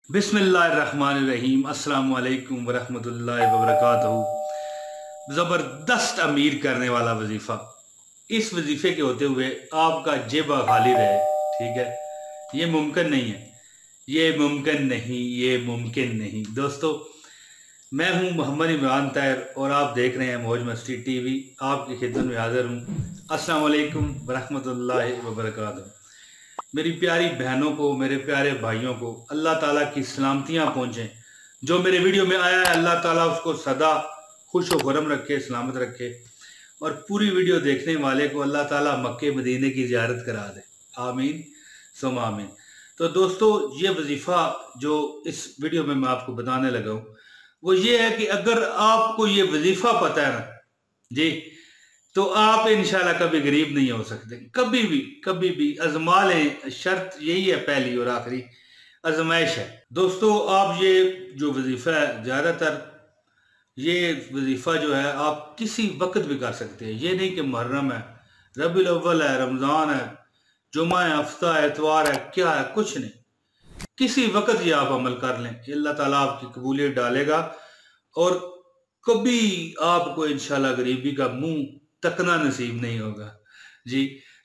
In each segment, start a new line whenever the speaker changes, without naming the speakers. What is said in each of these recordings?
बिस्मिल्लाहिर्रहमानिर्रहीम अस्सलाम वालेकुम वरहमतुल्लाहि वबरकातुहू। ज़बरदस्त अमीर करने वाला वजीफ़ा। इस वजीफ़े के होते हुए आपका जेबा खाली रहे, ठीक है, ये मुमकिन नहीं है, ये मुमकिन नहीं, ये मुमकिन नहीं। दोस्तों, मैं हूँ मोहम्मद इमरान ताहिर और आप देख रहे हैं मौज मस्ती टीवी। आपकी खिदमत में हाज़िर हूँ। अस्सलाम वालेकुम वरहमतुल्लाहि वबरकातुहू। मेरी प्यारी बहनों को, मेरे प्यारे भाइयों को अल्लाह ताला की सलामतियाँ पहुँचें। जो मेरे वीडियो में आया है अल्लाह ताला उसको सदा खुश व खुरम रखे, सलामत रखे, और पूरी वीडियो देखने वाले को अल्लाह ताला मक्के मदीने की ज़ियारत करा दे। आमीन सुम आमीन। तो दोस्तों, ये वजीफ़ा जो इस वीडियो में मैं आपको बताने लगा हूँ वो ये है कि अगर आपको ये वजीफ़ा पता है ना जी, तो आप इंशाल्लाह कभी गरीब नहीं हो सकते। कभी भी आजमा लें। शर्त यही है, पहली और आखिरी आजमाइश है। दोस्तों, आप ये जो वजीफ़ा है, ज़्यादातर ये वजीफ़ा जो है आप किसी वक्त भी कर सकते हैं। ये नहीं कि मुहर्रम है, रबीउल अव्वल है, रमज़ान है, जुमा है, हफ्ता है, इतवार है, क्या है, कुछ नहीं, किसी वक्त ये आप अमल कर लें, अल्लाह ताला आपकी कबूलियत डालेगा और कभी आपको इंशाल्लाह गरीबी का मुंह तकना नसीब नहीं होगा जी।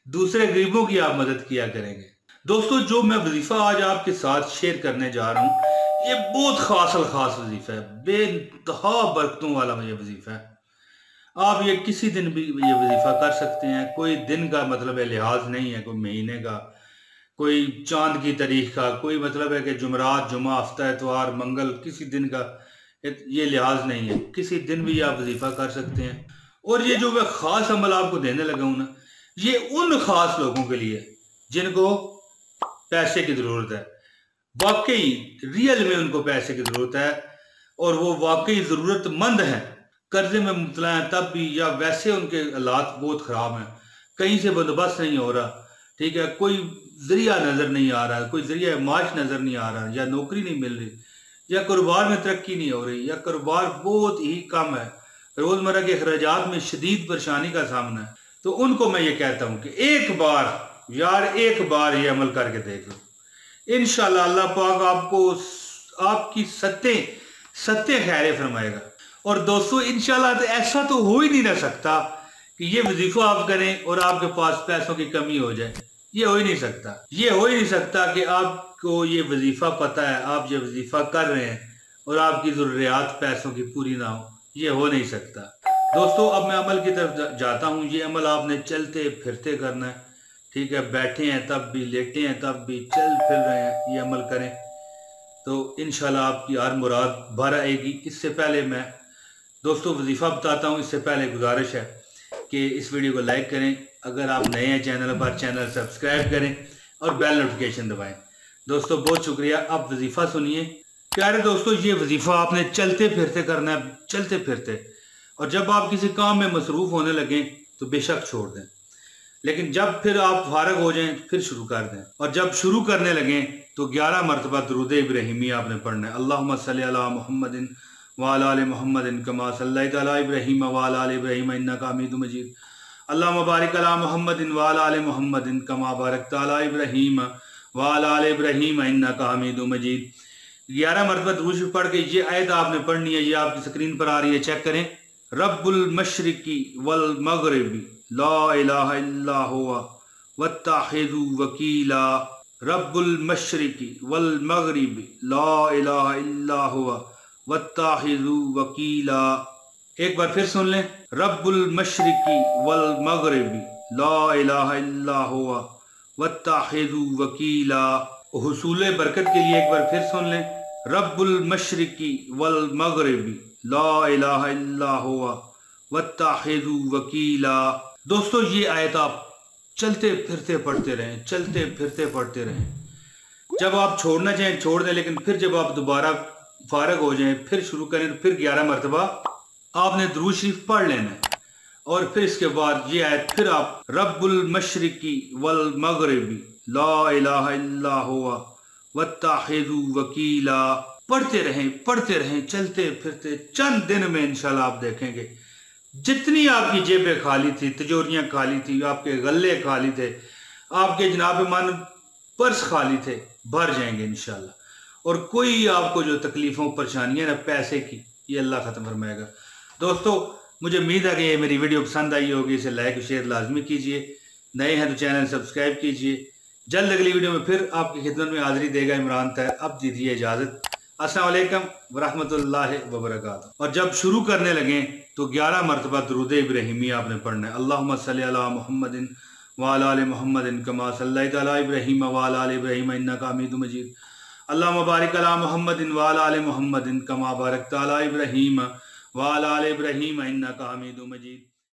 दूसरे गरीबों की आप मदद किया करेंगे। दोस्तों, जो मैं वजीफा आज आपके साथ शेयर करने जा रहा हूँ ये बहुत खास वजीफा है, बेइंतहा बरकतों वाला ये वजीफा है। आप ये किसी दिन भी ये वजीफा कर सकते हैं। कोई दिन का मतलब है लिहाज नहीं है, कोई महीने का, कोई चांद की तारीख का, कोई मतलब है कि जुमरात, जुमा, हफ्ता, इतवार, मंगल, किसी दिन का ये लिहाज नहीं है। किसी दिन भी आप वजीफा कर सकते हैं। और ये जो मैं खास अमल आपको देने लगा हूं ना, ये उन खास लोगों के लिए जिनको पैसे की जरूरत है, वाकई रियल में उनको पैसे की जरूरत है और वो वाकई जरूरतमंद है, कर्जे में मुबतला है तब भी, या वैसे उनके हालात बहुत खराब हैं, कहीं से बंदोबस्त नहीं हो रहा, ठीक है, कोई जरिया नजर नहीं आ रहा, कोई जरिया माश नजर नहीं आ रहा, या नौकरी नहीं मिल रही, या कारोबार में तरक्की नहीं हो रही, या कारोबार बहुत ही कम है, रोजमर्रा के अखराजात में शदीद परेशानी का सामना है। तो उनको मैं ये कहता हूं कि एक बार ये अमल करके देख लो। इंशाल्लाह अल्लाह पाक आपको आपकी सत्य खैर फरमाएगा। और दोस्तों, इंशाल्लाह तो ऐसा तो हो ही नहीं रह सकता कि ये वजीफा आप करें और आपके पास पैसों की कमी हो जाए। ये हो ही नहीं सकता। ये हो ही नहीं सकता कि आपको ये वजीफा पता है, आप ये वजीफा कर रहे हैं और आपकी जरूरियात पैसों की पूरी ना हो। ये हो नहीं सकता। दोस्तों, अब मैं अमल की तरफ जाता हूँ। ये अमल आपने चलते फिरते करना है, ठीक है, बैठे हैं तब भी, लेटे हैं तब भी, चल फिर रहे हैं, ये अमल करें तो इंशाल्लाह आपकी हर मुराद भर आएगी। इससे पहले मैं दोस्तों वजीफा बताता हूँ, इससे पहले गुजारिश है कि इस वीडियो को लाइक करें, अगर आप नए हैं चैनल पर, चैनल सब्सक्राइब करें और बेल नोटिफिकेशन दबाएं। दोस्तों, बहुत शुक्रिया। अब वजीफा सुनिए। प्यारे दोस्तों, ये वजीफा आपने चलते फिरते करना है, चलते फिरते। और जब आप किसी काम में मसरूफ होने लगें तो बेशक छोड़ दें, लेकिन जब फिर आप फारग हो जाएं फिर शुरू कर दें। और जब शुरू करने लगें तो 11 मरतबा दुरूद इब्राहिमी आपने पढ़ना है। अल्लाहुम्मा सल्ली अला मुहम्मदिन व अला आलि मुहम्मदिन कमा सल्लैता अला इब्राहीम व अला आलि इब्राहीम इन्नका हमीदुम मजीद। अल्लाहुम्मा बारिक अला मुहम्मदिन व अला आलि मुहम्मदिन कमा बारकता अला इब्राहीम व अला आलि इब्राहीम इन्नका हमीदुम मजीद। 11 मरतबा दुरूद पढ़ के ये आयत आपने पढ़नी है। ये आपकी स्क्रीन पर आ रही है, चेक करें। रब्बुल मशरिकी वल मगरिबी ला इलाहा इल्ला हुवा वत्तखिज़ू वकीला। रब्बुल मशरिकी वल मगरिबी ला इलाहा इल्ला हुवा वत्तखिज़ू वकीला। एक बार फिर सुन लें। रब्बुल मशरिकी वल मगरिबी ला इलाहा इल्ला हुवा वत्तखिज़ू वकीला। हुसूल बरकत के लिए एक बार फिर सुन लें। रब्बुल मशरिकी वल मगरिबी ला इलाहा इल्ला हुवा वत्तखिज़ू वकीला। दोस्तों, ये आयत आप चलते फिरते पढ़ते रहें, चलते फिरते पढ़ते रहें। जब आप छोड़ना चाहें छोड़ दें, लेकिन फिर जब आप दोबारा फारग हो जाएं फिर शुरू करें तो फिर 11 मरतबा आपने दुरूद शरीफ पढ़ लेना है। और फिर इसके बाद ये आयत फिर आप रब्बुल मशरिकी वल मगरिबी ला इलाहा इल्ला हुवा वत्तखिज़ू वकीला पढ़ते रहें चलते फिरते। चंद दिन में इंशाल्लाह आप देखेंगे जितनी आपकी जेबें खाली थी, तिजोरियां खाली थी, आपके गल्ले खाली थे, आपके जनाब मन पर्स खाली थे, भर जाएंगे इंशाल्लाह। और कोई आपको जो तकलीफ़ों परेशानियाँ ना पैसे की, ये अल्लाह ख़त्म फरमाएगा। दोस्तों, मुझे उम्मीद है कि ये मेरी वीडियो पसंद आई होगी। इसे लाइक शेयर लाजमी कीजिए। नए हैं तो चैनल सब्सक्राइब कीजिए। जल्द अगली वीडियो में फिर आपकी खिदमत में हाजिरी देगा इमरान तैर। अब दीजिए इजाज़त। अस्सलाम वालेकुम वरहमतुल्लाहि वबरकातुहू। और जब शुरू करने लगे तो 11 मरतबा दुरूद इब्राहिमी आपने पढ़ना है। अल्लाहुम्मा सल्ली अला मुहम्मदिन व अला आलि मुहम्मदिन कमा सल्लैता अला इब्राहीम व अला आलि इब्राहीम इन्नका हमीदुम मजीद। अल्लाहुम्मा बारिक अला मुहम्मदिन व अला आलि मुहम्मदिन कमा बारकता अला इब्राहीम व अला आलि इब्राहीम इन्नका हमीदुम मजीद।